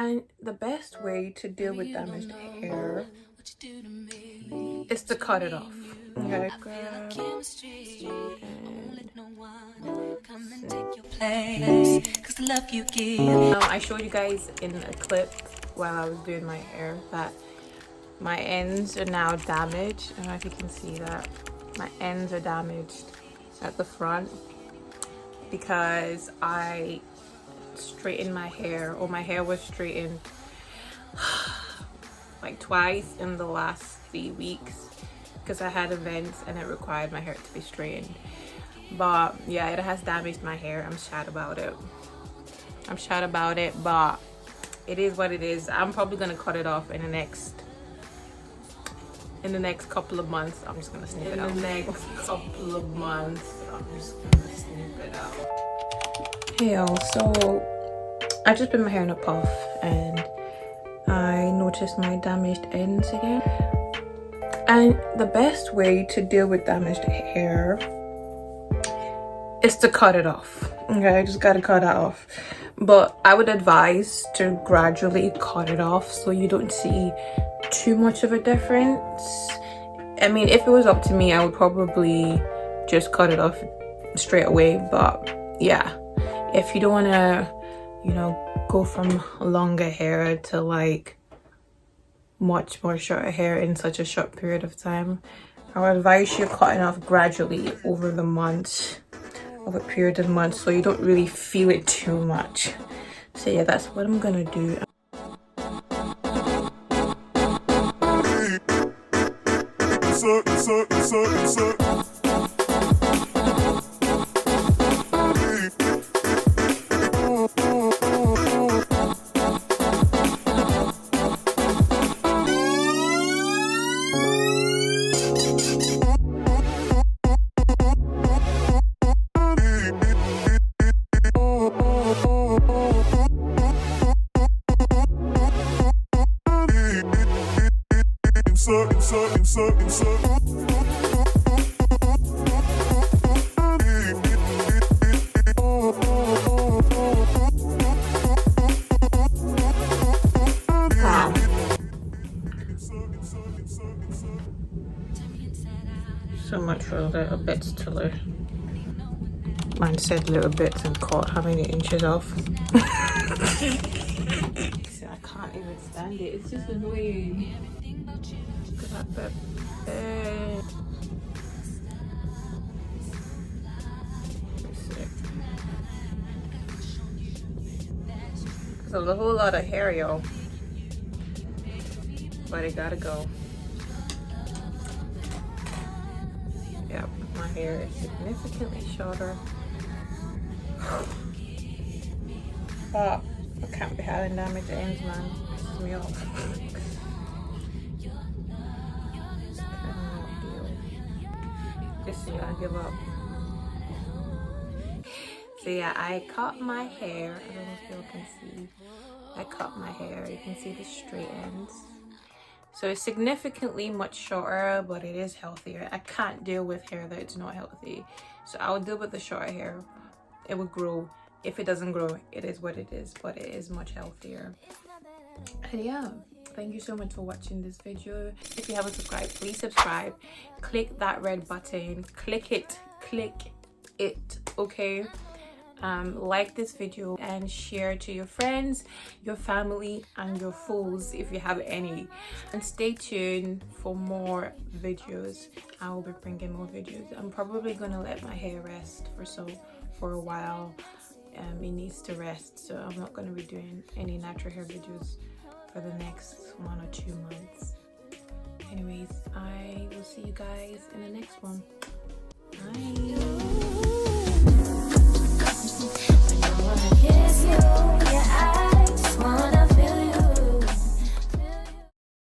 And the best way to deal with damaged hair is to cut it off. Okay. I showed you guys in a clip while I was doing my hair that my ends are now damaged. I don't know if you can see that. My ends are damaged at the front because I straightened my hair, or my hair was straightened like twice in the last 3 weeks because I had events and it required my hair to be straightened. But yeah, it has damaged my hair. I'm sad about it. But it is what it is. I'm probably gonna cut it off in the next couple of months. I'm just gonna snip it out. In the next couple of months, I'm just gonna snip it out. Hey y'all, so I just put my hair in a puff and I noticed my damaged ends again. And the best way to deal with damaged hair is to cut it off. Okay, I just gotta cut it off. But I would advise to gradually cut it off so you don't see too much of a difference. I mean, if it was up to me, I would probably just cut it off straight away. But yeah, if you don't want to, you know, go from longer hair to like much more shorter hair in such a short period of time, I would advise you cutting off gradually over the months, over a period of months, so you don't really feel it too much. So yeah, that's what I'm gonna do. So much for little bits to learn. Man said little bits and caught how many inches off. See, I can't even stand it. It's just annoying. Look at that bit. There's a whole lot of hair, y'all. But it gotta go. Yep, my hair is significantly shorter. But I can't be having damaged ends, man. Pisses me off. Just I give up. So yeah, I cut my hair. I don't know if you can see. I cut my hair. You can see the straight ends. So it's significantly much shorter, but it is healthier. I can't deal with hair that's not healthy. So I would deal with the shorter hair. It would grow. If it doesn't grow, it is what it is, but it is much healthier. And yeah, thank you so much for watching this video. If you haven't subscribed, please subscribe. Click that red button. Click it, okay? Like this video and share to your friends, your family, and your foes if you have any. And stay tuned for more videos. I will be bringing more videos. I'm probably gonna let my hair rest for a while. It needs to rest, so I'm not going to be doing any natural hair videos for the next 1 or 2 months. Anyways, I will see you guys in the next one. Bye.